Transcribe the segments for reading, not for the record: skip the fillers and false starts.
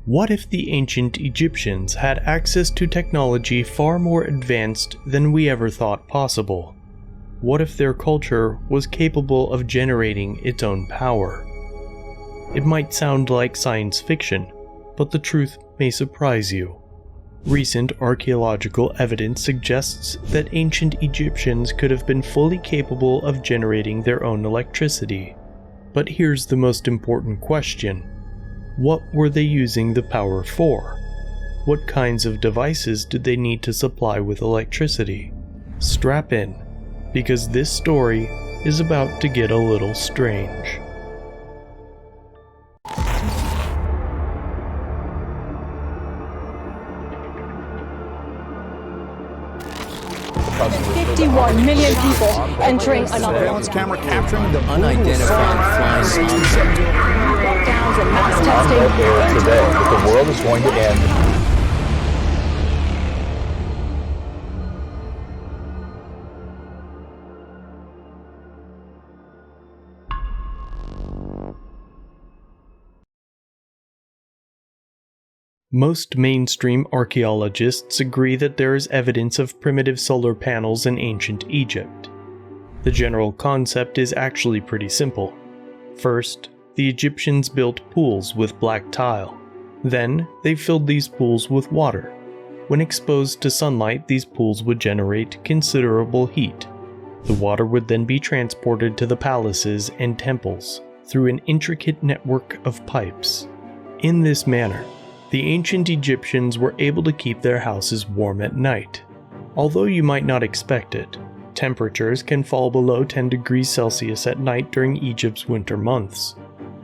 What if the ancient Egyptians had access to technology far more advanced than we ever thought possible? What if their culture was capable of generating its own power? It might sound like science fiction, but the truth may surprise you. Recent archaeological evidence suggests that ancient Egyptians could have been fully capable of generating their own electricity. But here's the most important question. What were they using the power for? What kinds of devices did they need to supply with electricity? Strap in, because this story is about to get a little strange. With 51 million people entering another surveillance camera capturing the unidentified flying object. lockdowns and mass testing. Today, that the world is going to end. Most mainstream archaeologists agree that there is evidence of primitive solar panels in ancient Egypt. The general concept is actually pretty simple. First, the Egyptians built pools with black tile. Then, they filled these pools with water. When exposed to sunlight, these pools would generate considerable heat. The water would then be transported to the palaces and temples through an intricate network of pipes. In this manner, the ancient Egyptians were able to keep their houses warm at night. Although you might not expect it, temperatures can fall below 10 degrees Celsius at night during Egypt's winter months.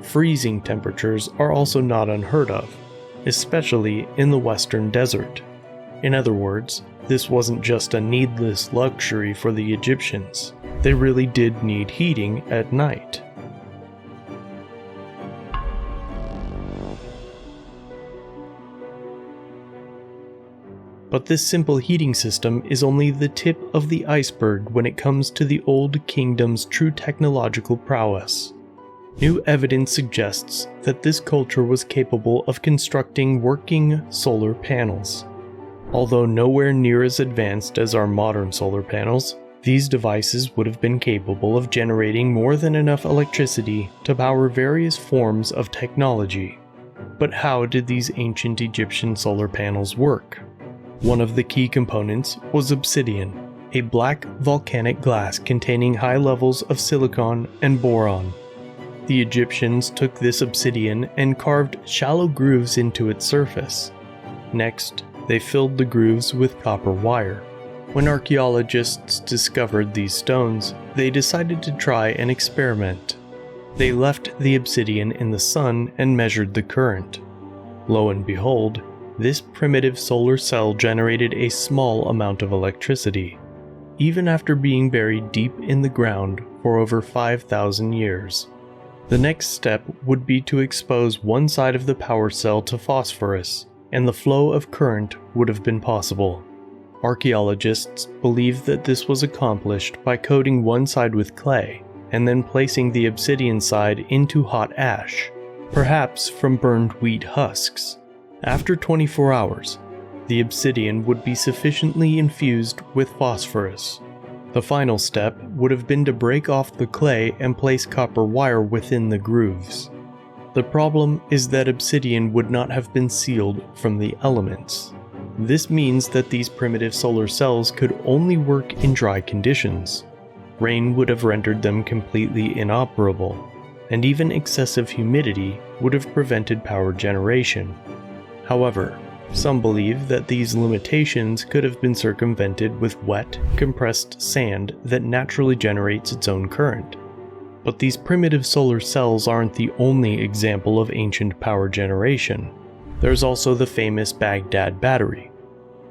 Freezing temperatures are also not unheard of, especially in the western desert. In other words, this wasn't just a needless luxury for the Egyptians. They really did need heating at night. But this simple heating system is only the tip of the iceberg when it comes to the Old Kingdom's true technological prowess. New evidence suggests that this culture was capable of constructing working solar panels. Although nowhere near as advanced as our modern solar panels, these devices would have been capable of generating more than enough electricity to power various forms of technology. But how did these ancient Egyptian solar panels work? One of the key components was obsidian, a black volcanic glass containing high levels of silicon and boron. The Egyptians took this obsidian and carved shallow grooves into its surface. Next, they filled the grooves with copper wire. When archaeologists discovered these stones, they decided to try an experiment. They left the obsidian in the sun and measured the current. Lo and behold, this primitive solar cell generated a small amount of electricity, even after being buried deep in the ground for over 5,000 years. The next step would be to expose one side of the power cell to phosphorus, and the flow of current would have been possible. Archaeologists believe that this was accomplished by coating one side with clay, and then placing the obsidian side into hot ash, perhaps from burned wheat husks. After 24 hours, the obsidian would be sufficiently infused with phosphorus. The final step would have been to break off the clay and place copper wire within the grooves. The problem is that obsidian would not have been sealed from the elements. This means that these primitive solar cells could only work in dry conditions. Rain would have rendered them completely inoperable, and even excessive humidity would have prevented power generation. However, some believe that these limitations could have been circumvented with wet, compressed sand that naturally generates its own current. But these primitive solar cells aren't the only example of ancient power generation. There's also the famous Baghdad battery.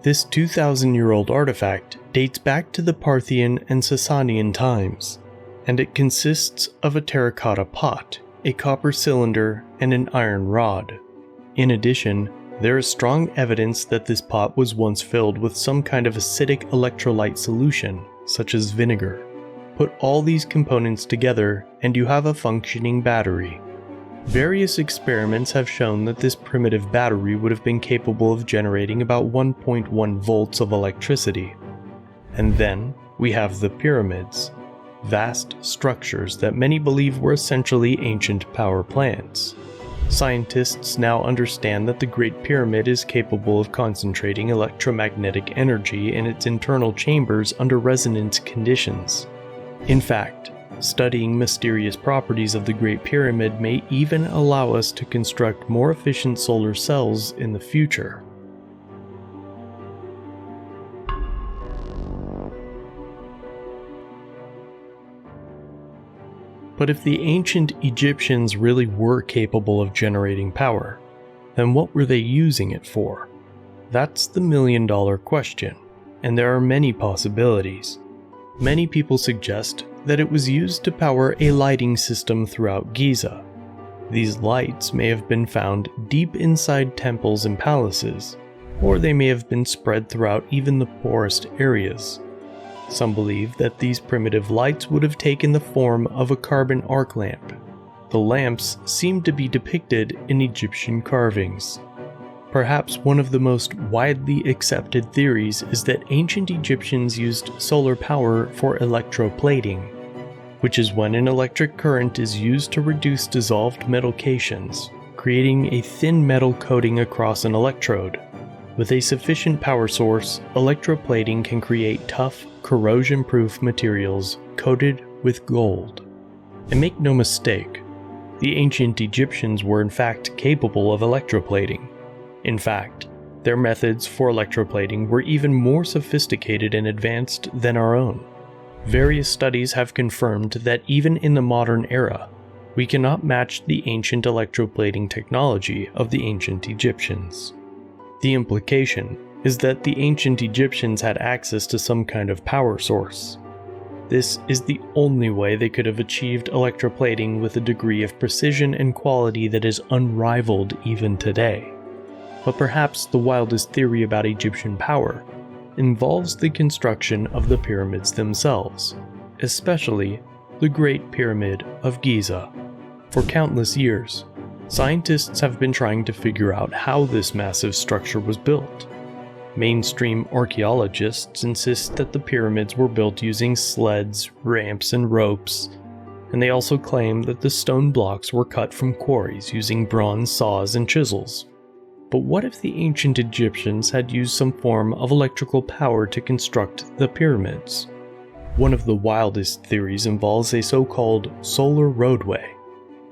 This 2,000-year-old artifact dates back to the Parthian and Sasanian times, and it consists of a terracotta pot, a copper cylinder, and an iron rod. In addition, there is strong evidence that this pot was once filled with some kind of acidic electrolyte solution, such as vinegar. Put all these components together and you have a functioning battery. Various experiments have shown that this primitive battery would have been capable of generating about 1.1 volts of electricity. And then we have the pyramids, vast structures that many believe were essentially ancient power plants. Scientists now understand that the Great Pyramid is capable of concentrating electromagnetic energy in its internal chambers under resonance conditions. In fact, studying mysterious properties of the Great Pyramid may even allow us to construct more efficient solar cells in the future. But if the ancient Egyptians really were capable of generating power, then what were they using it for? That's the million-dollar question, and there are many possibilities. Many people suggest that it was used to power a lighting system throughout Giza. These lights may have been found deep inside temples and palaces, or they may have been spread throughout even the poorest areas. Some believe that these primitive lights would have taken the form of a carbon arc lamp. The lamps seem to be depicted in Egyptian carvings. Perhaps one of the most widely accepted theories is that ancient Egyptians used solar power for electroplating, which is when an electric current is used to reduce dissolved metal cations, creating a thin metal coating across an electrode. With a sufficient power source, electroplating can create tough, corrosion-proof materials coated with gold. And make no mistake, the ancient Egyptians were in fact capable of electroplating. In fact, their methods for electroplating were even more sophisticated and advanced than our own. Various studies have confirmed that even in the modern era, we cannot match the ancient electroplating technology of the ancient Egyptians. The implication is that the ancient Egyptians had access to some kind of power source. This is the only way they could have achieved electroplating with a degree of precision and quality that is unrivaled even today. But perhaps the wildest theory about Egyptian power involves the construction of the pyramids themselves, especially the Great Pyramid of Giza. For countless years, scientists have been trying to figure out how this massive structure was built. Mainstream archaeologists insist that the pyramids were built using sleds, ramps, and ropes, and they also claim that the stone blocks were cut from quarries using bronze saws and chisels. But what if the ancient Egyptians had used some form of electrical power to construct the pyramids? One of the wildest theories involves a so-called solar roadway.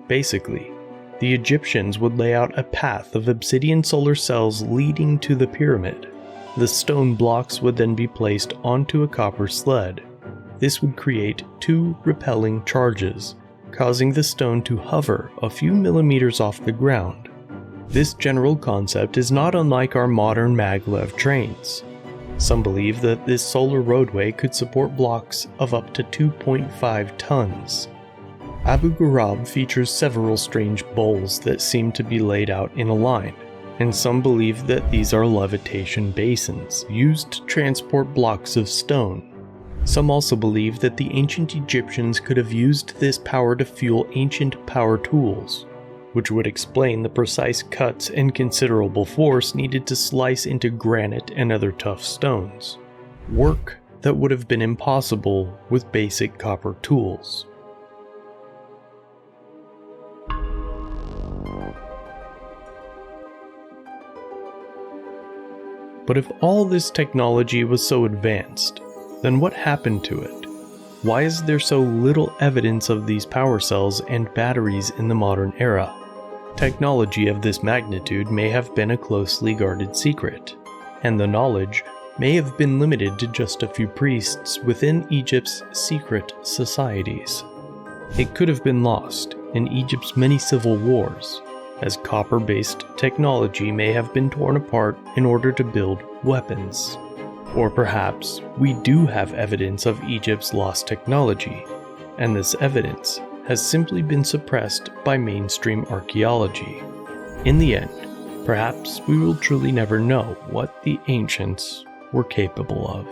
Basically, the Egyptians would lay out a path of obsidian solar cells leading to the pyramid. The stone blocks would then be placed onto a copper sled. This would create two repelling charges, causing the stone to hover a few millimeters off the ground. This general concept is not unlike our modern maglev trains. Some believe that this solar roadway could support blocks of up to 2.5 tons. Abu Ghurab features several strange bowls that seem to be laid out in a line, and some believe that these are levitation basins used to transport blocks of stone. Some also believe that the ancient Egyptians could have used this power to fuel ancient power tools, which would explain the precise cuts and considerable force needed to slice into granite and other tough stones. Work that would have been impossible with basic copper tools. But if all this technology was so advanced, then what happened to it? Why is there so little evidence of these power cells and batteries in the modern era? Technology of this magnitude may have been a closely guarded secret, and the knowledge may have been limited to just a few priests within Egypt's secret societies. It could have been lost in Egypt's many civil wars, as copper-based technology may have been torn apart in order to build weapons. Or perhaps we do have evidence of Egypt's lost technology, and this evidence has simply been suppressed by mainstream archaeology. In the end, perhaps we will truly never know what the ancients were capable of.